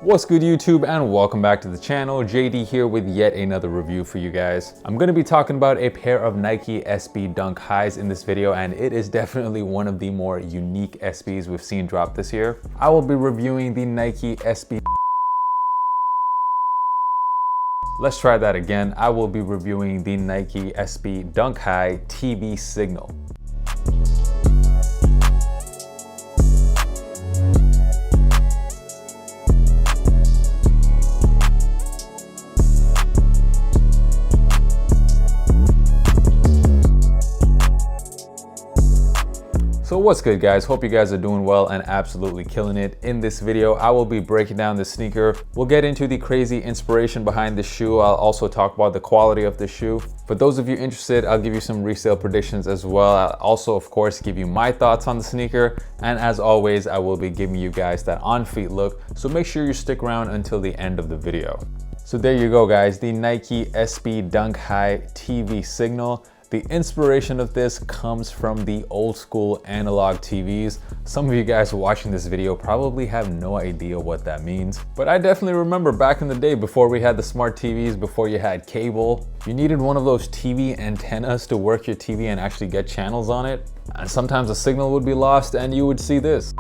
What's good YouTube, and welcome back to the channel. JD here with yet another review for you guys. I'm going to be talking about a pair of Nike SB Dunk highs in this video, and it is definitely one of the more unique SBs we've seen drop this year. I will be reviewing the Nike SB. Let's try that again. I will be reviewing the Nike SB Dunk High TV Signal. So what's good guys, hope you guys are doing well and absolutely killing it. In this video I will be breaking down the sneaker. We'll get into the crazy inspiration behind the shoe. I'll also talk about the quality of the shoe. For those of you interested, I'll give you some resale predictions as well. I'll also of course give you my thoughts on the sneaker, and as always I will be giving you guys that on-feet look, so make sure you stick around until the end of the video. So there you go guys, the Nike SB Dunk High TV Signal. The inspiration of this comes from the old school analog TVs. Some of you guys watching this video probably have no idea what that means, but I definitely remember back in the day before we had the smart TVs, before you had cable, you needed one of those TV antennas to work your TV and actually get channels on it. And sometimes a signal would be lost and you would see this.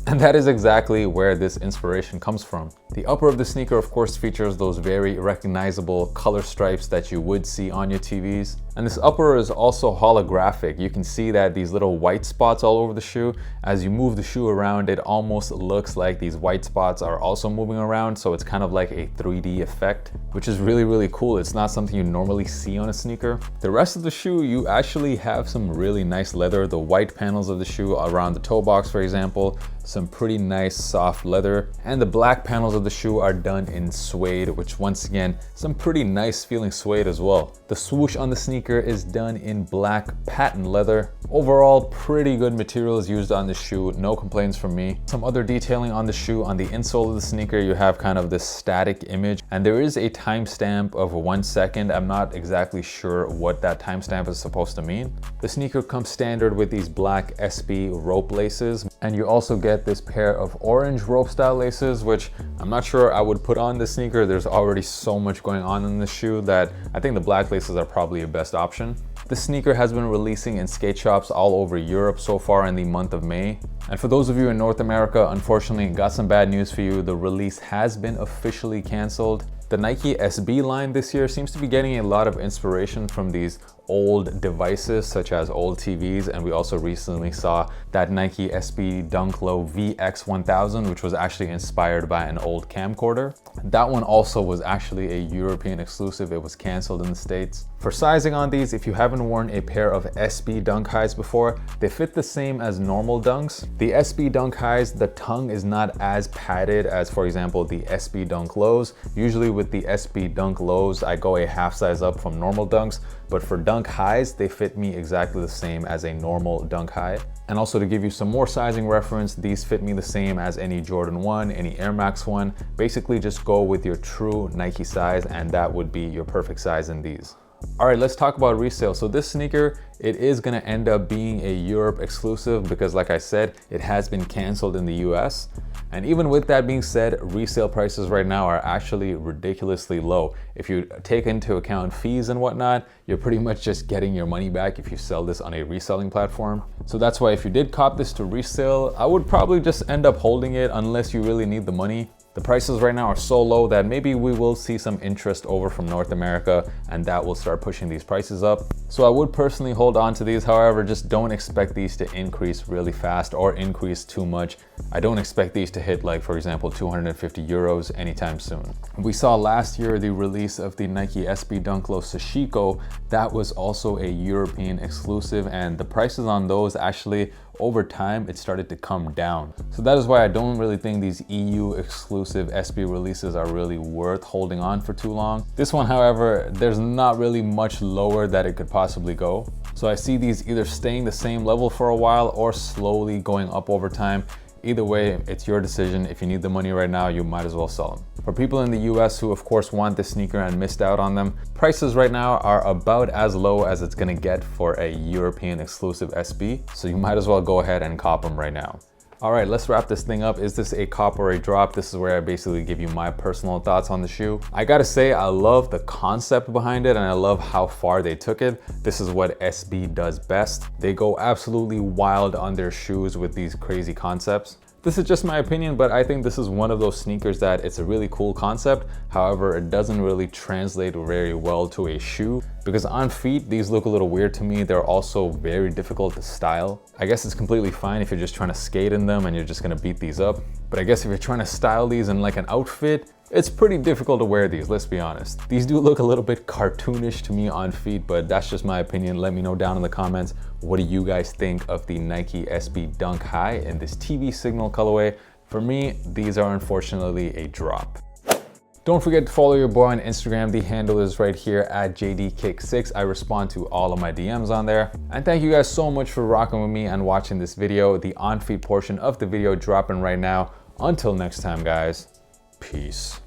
And that is exactly where this inspiration comes from. The upper of the sneaker of course features those very recognizable color stripes that you would see on your TVs. And this upper is also holographic. You can see that these little white spots all over the shoe. As you move the shoe around, it almost looks like these white spots are also moving around. So it's kind of like a 3D effect, which is really cool. It's not something you normally see on a sneaker. The rest of the shoe, you actually have some really nice leather. The white panels of the shoe around the toe box, for example, some pretty nice soft leather, and the black panels of the shoe are done in suede, which once again, some pretty nice feeling suede as well. The swoosh on the sneaker is done in black patent leather. Overall, pretty good materials used on the shoe, no complaints from me. Some other detailing on the shoe, on the insole of the sneaker, you have kind of this static image, and there is a timestamp of 1 second. I'm not exactly sure what that timestamp is supposed to mean. The sneaker comes standard with these black SB rope laces, and you also get this pair of orange rope style laces, which I'm not sure I would put on this sneaker. There's already so much going on in the shoe that I think the black laces are probably your best option. The sneaker has been releasing in skate shops all over Europe so far in the month of May. And for those of you in North America, unfortunately, got some bad news for you. The release has been officially canceled. The Nike SB line this year seems to be getting a lot of inspiration from these old devices such as old TVs, and we also recently saw that Nike SB Dunk Low VX1000, which was actually inspired by an old camcorder. That one also was actually a European exclusive. It was canceled in the States. For sizing on these, if you haven't worn a pair of SB Dunk Highs before, they fit the same as normal Dunks. The SB Dunk Highs, the tongue is not as padded as, for example, the SB Dunk Lows. Usually with the SB Dunk Lows, I go a half size up from normal Dunks, but for Dunk Highs, they fit me exactly the same as a normal Dunk High. And also to give you some more sizing reference, these fit me the same as any Jordan 1, any Air Max 1. Basically just go with your true Nike size and that would be your perfect size in these. All right, let's talk about resale. So this sneaker, it is gonna end up being a Europe exclusive because like I said, it has been canceled in the US. And even with that being said, resale prices right now are actually ridiculously low. If you take into account fees and whatnot, you're pretty much just getting your money back if you sell this on a reselling platform. So that's why if you did cop this to resale, I would probably just end up holding it unless you really need the money. The prices right now are so low that maybe we will see some interest over from North America and that will start pushing these prices up. So I would personally hold on to these. However, just don't expect these to increase really fast or increase too much. I don't expect these to hit like, for example, 250 euros anytime soon. We saw last year the release of the Nike SB Dunk Low Sashiko. That was also a European exclusive, and the prices on those actually over time it started to come down. So that is why I don't really think these EU exclusive SB releases are really worth holding on for too long. This one, however, there's not really much lower that it could possibly go. So I see these either staying the same level for a while or slowly going up over time. Either way, it's your decision. If you need the money right now, you might as well sell them. For people in the US who of course want this sneaker and missed out on them, prices right now are about as low as it's gonna get for a European exclusive SB. So you might as well go ahead and cop them right now. All right, let's wrap this thing up. Is this a cop or a drop? This is where I basically give you my personal thoughts on the shoe. I gotta say, I love the concept behind it and I love how far they took it. This is what SB does best. They go absolutely wild on their shoes with these crazy concepts. This is just my opinion, but I think this is one of those sneakers that it's a really cool concept. However, it doesn't really translate very well to a shoe because on feet, these look a little weird to me. They're also very difficult to style. I guess it's completely fine if you're just trying to skate in them and you're just gonna beat these up. But I guess if you're trying to style these in like an outfit, it's pretty difficult to wear these, let's be honest. These do look a little bit cartoonish to me on feet, but that's just my opinion. Let me know down in the comments, what do you guys think of the Nike SB Dunk High in this TV signal colorway? For me, these are unfortunately a drop. Don't forget to follow your boy on Instagram. The handle is right here at JDKick6. I respond to all of my DMs on there. And thank you guys so much for rocking with me and watching this video. The on feet portion of the video dropping right now. Until next time, guys, peace.